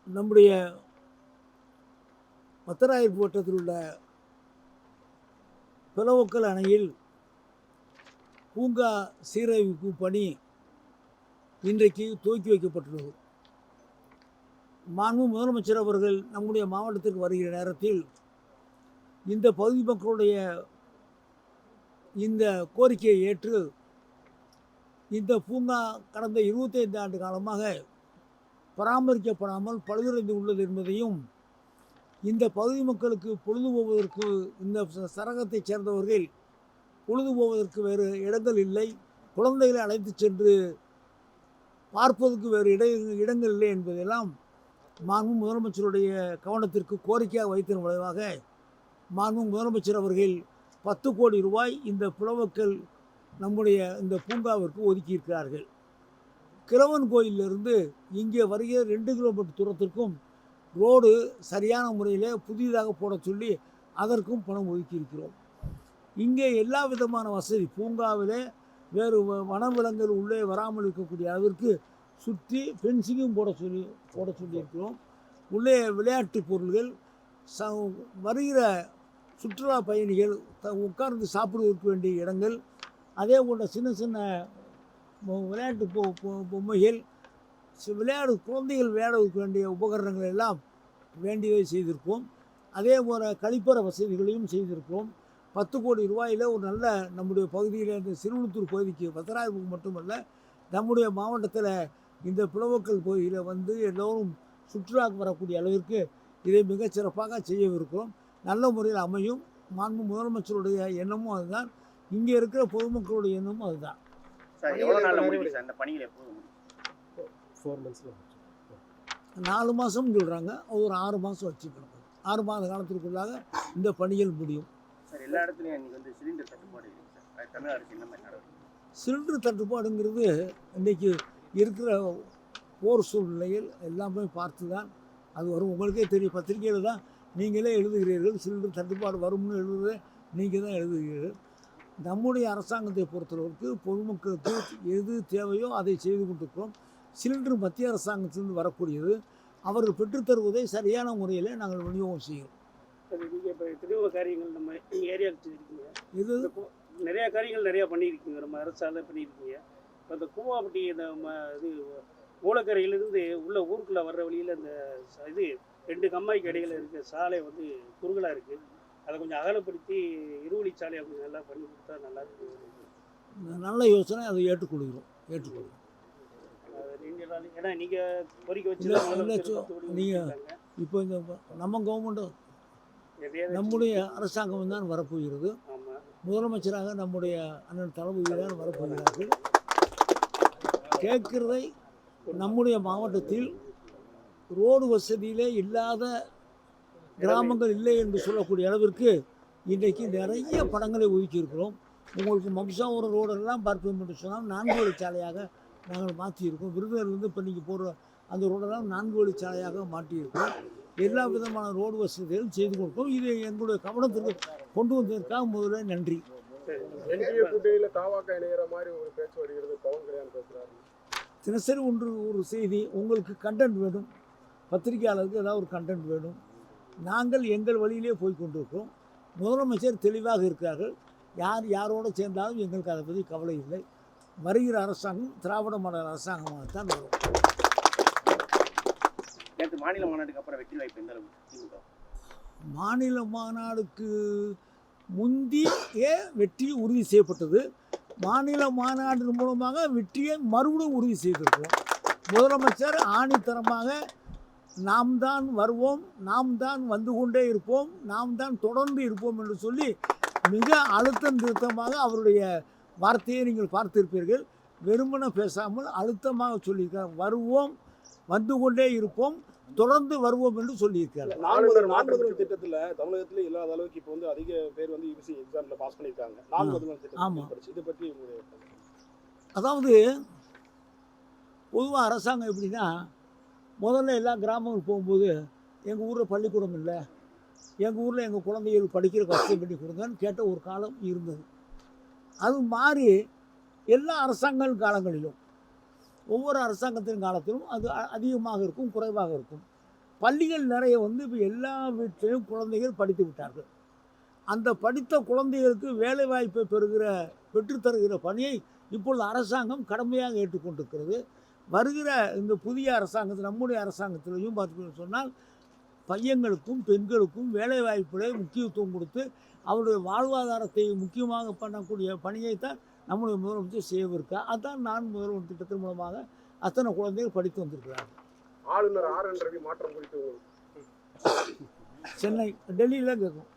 நம்முடைய மத்தராயர் வட்டத்தில் உள்ள பிளவக்கல் அணையில் பூங்கா சீரமைப்பு பணி இன்றைக்கு துவக்கி வைக்கப்பட்டுள்ளது. மாண்பு முதலமைச்சர் அவர்கள் நம்முடைய மாவட்டத்திற்கு வருகிற நேரத்தில் இந்த பகுதி மக்களுடைய இந்த கோரிக்கையை ஏற்று இந்த பூங்கா கடந்த 25 ஆண்டு காலமாக பராமரிக்கப்படாமல் பழுதடைந்து உள்ளது என்பதையும், இந்த பகுதி மக்களுக்கு பொழுது போவதற்கு இந்த சரகத்தைச் சேர்ந்தவர்கள் பொழுது போவதற்கு வேறு இடங்கள் இல்லை, குழந்தைகளை அழைத்து சென்று பார்ப்பதற்கு வேறு இடங்கள் இல்லை என்பதெல்லாம் மாண்பு முதலமைச்சருடைய கவனத்திற்கு கோரிக்கையாக வைத்ததன் விளைவாக மாண்பு முதலமைச்சர் அவர்கள் 10 கோடி ரூபாய் இந்த புலவக்கல் நம்முடைய இந்த பூங்காவிற்கு ஒதுக்கியிருக்கிறார்கள். கிழவன் கோயிலிருந்து இங்கே வருகிற 2 கிலோமீட்டர் தூரத்திற்கும் ரோடு சரியான முறையில் புதிதாக போட சொல்லி அதற்கும் பணம் ஒதுக்கியிருக்கிறோம். இங்கே எல்லா விதமான வசதி, பூங்காவில் வேறு வனவிலங்குகள் உள்ளே வராமல் இருக்கக்கூடிய அளவிற்கு சுற்றி ஃபென்சிங்கும் போட சொல்லியிருக்கிறோம். உள்ளே விளையாட்டு பொருள்கள், வருகிற சுற்றுலா பயணிகள் உட்கார்ந்து சாப்பிடுவதற்கு வேண்டிய இடங்கள், அதே போன்ற சின்ன சின்ன விளையாட்டு பொம்மைகள், குழந்தைகள் விளையாடுவதற்கு வேண்டிய உபகரணங்கள் எல்லாம் வேண்டியதை செய்திருப்போம். அதே போல் கழிப்பற வசதிகளையும் செய்திருக்கிறோம். 10 கோடி ரூபாயில் ஒரு நல்ல நம்முடைய பகுதியில், இந்த சிறுவனத்தூர் பகுதிக்கு பத்தராயிரத்துக்கு மட்டுமல்ல, நம்முடைய மாவட்டத்தில் இந்த புலவக்கல் பகுதியில் வந்து எல்லோரும் சுற்றுலாவுக்கு வரக்கூடிய அளவிற்கு இதை மிகச்சிறப்பாக செய்யவிருக்கிறோம். நல்ல முறையில் அமையும். மாண்பு முதலமைச்சருடைய எண்ணமும் அதுதான், இங்கே இருக்கிற பொதுமக்களுடைய எண்ணமும் அதுதான். 4 மாதம் சொல்கிறாங்க, ஒரு 6 மாதம் வச்சுக்கணும். 6 மாத காலத்திற்குள்ளாக இந்த பணிகள் முடியும். சிலிண்டர் தட்டுப்பாடுங்கிறது இன்றைக்கி இருக்கிற போர் சூழ்நிலையில் எல்லாமே பார்த்து தான் அது வரும். உங்களுக்கே தெரியும், பத்திரிகையில் தான் நீங்களே எழுதுகிறீர்கள், சிலிண்டர் தட்டுப்பாடு வரும்னு எழுதுறது நீங்கள் தான் எழுதுகிறீர்கள். நம்முடைய அரசாங்கத்தை பொறுத்தளவுக்கு பொதுமக்களுக்கு எது தேவையோ அதை செய்து கொண்டிருக்கிறோம். சிலிண்டர் மத்திய அரசாங்கத்திலிருந்து வரக்கூடியது, அவர்கள் பெற்றுத்தருவதை சரியான முறையில் நாங்கள் விநியோகம் செய்கிறோம். நீங்கள் இப்போ எத்தனையோ காரியங்கள் நம்ம ஏரியாவுக்கு செய்திருக்கீங்க, இது நிறையா காரியங்கள் நிறையா பண்ணியிருக்கீங்க, நம்ம அரசால் பண்ணியிருக்கீங்க. இப்போ இந்த கூவாப்பட்டி இந்த இது மூலக்கரையிலிருந்து உள்ள ஊருக்குள்ளே வர்ற வழியில் இந்த இது 2 கம்மாய்க்கு இடையில் இருக்க சாலை வந்து குறுகலாக இருக்குது. அதை கொஞ்சம் அகலப்படுத்தி இருவழி சாலையை கொஞ்சம் நல்லா பண்ணி கொடுத்தா நல்லா இருக்கு. நல்ல யோசனை, அதை ஏற்றுக்கொள்கிறோம். ஏன்னா நீங்கள் கோரிக்கை வச்சு நீங்கள் இப்போ இந்த நம்ம கவர்மெண்ட்டு நம்முடைய அரசாங்கம் தான் வரப்போகிறது. முதலமைச்சராக நம்முடைய அண்ணன் தளபதி தான் வரப்போகிறார்கள். கேட்கிறதை நம்முடைய மாவட்டத்தில் ரோடு வசதியிலே இல்லாத கிராமங்கள் இல்லை என்று சொல்லக்கூடிய அளவிற்கு இன்றைக்கு நிறைய பணங்களை ஒதுக்கியிருக்கிறோம். உங்களுக்கு மம்சாவரம் ரோடெல்லாம் பார்ப்போம் என்று சொன்னால் 4 வழிச்சாலையாக நாங்கள் மாற்றியிருக்கோம். விருதுநகர்லேருந்து இப்போ நீங்கள் போடுற அந்த ரோடெல்லாம் 4 வழிச்சாலையாக மாற்றியிருக்கோம். எல்லா விதமான ரோடு வசதிகளும் செய்து கொடுப்போம். இது எங்களுடைய கவனத்திற்கு கொண்டு வந்ததற்காக முதல்ல நன்றி. தினசரி ஒரு செய்தி உங்களுக்கு கண்டென்ட் வேணும், பத்திரிகையாளருக்கு ஏதாவது ஒரு கண்டென்ட் வேணும், நாங்கள் எங்கள் வழியிலே போய் கொண்டிருக்கிறோம். முதலமைச்சர் தெளிவாக இருக்கிறார்கள். யாரோடு சேர்ந்தாலும் எங்களுக்கு அதை பற்றி கவலை இல்லை. வருகிற அரசாங்கம் திராவிட மாடல் அரசாங்கமாகத்தான் வரும். மாநில மாநாட்டுக்கு அப்புறம் வெற்றி வாய்ப்பு எந்த அளவுக்கு? மாநில மாநாடுக்கு முந்திய வெற்றி உறுதி செய்யப்பட்டது. மாநில மாநாட்டின் மூலமாக வெற்றியை மறுபடியும் உறுதி செய்திருக்கிறோம். முதலமைச்சர் ஆணித்தரமாக நாம் தான் வருவோம், நாம் தான் வந்து கொண்டே இருப்போம், நாம் தான் தொடர்ந்து இருப்போம் என்று சொல்லி மிக அழுத்தம் திருத்தமாக அவருடைய வார்த்தையை நீங்கள் பார்த்திருப்பீர்கள். வெறுமன பேசாமல் அழுத்தமாக சொல்லியிருக்கார். வருவோம், வந்து கொண்டே இருப்போம், தொடர்ந்து வருவோம் என்று சொல்லியிருக்காரு. 4 திட்டத்தில் தமிழகத்தில் இல்லாத அளவுக்கு இப்போ வந்து அதிக பேர் வந்து யூபிசி எக்ஸாமில் பாஸ் பண்ணியிருக்காங்க. 4 ஆமாம். இதை பற்றி அதாவது பொதுவாக அரசாங்கம் எப்படின்னா, முதல்ல எல்லா கிராமங்கள் போகும்போது எங்கள் ஊரில் பள்ளிக்கூடம் இல்லை, எங்கள் ஊரில் எங்கள் குழந்தைகள் படிக்கிற வசதி பண்ணி கொடுங்கன்னு கேட்ட ஒரு காலம் இருந்தது. அது மாறி எல்லா காலங்களிலும் ஒவ்வொரு அரசாங்கத்தின் காலத்திலும் அது அதிகமாக இருக்கும், குறைவாக இருக்கும். பள்ளிகள் நிறைய வந்து இப்போ எல்லா வீட்டிலையும் குழந்தைகள் படித்து விட்டார்கள். அந்த படித்த குழந்தைகளுக்கு வேலை வாய்ப்பை பெற்றுத்தருகிற பணியை இப்பொழுது அரசாங்கம் கடமையாக ஏற்றுக்கொண்டிருக்கிறது. வருகிற இந்த புதிய அரசாங்கத்தில், நம்முடைய அரசாங்கத்திலையும் பார்த்தீங்கன்னு சொன்னால் பையன்களுக்கும் பெண்களுக்கும் வேலை வாய்ப்புகளை முக்கியத்துவம் கொடுத்து அவருடைய வாழ்வாதாரத்தை முக்கியமாக பண்ணக்கூடிய பணியைத்தான் நம்முடைய முதலமைச்சர் செய்யவிருக்கார். அதுதான் நான் முதல்வர் திட்டத்தின் மூலமாக அத்தனை குழந்தைகள் படித்து வந்திருக்கிறார்கள். ஆளுநர் ஆர் என் ரவி மாற்றம் குறித்து சென்னை, டெல்லியில் கேட்கும்.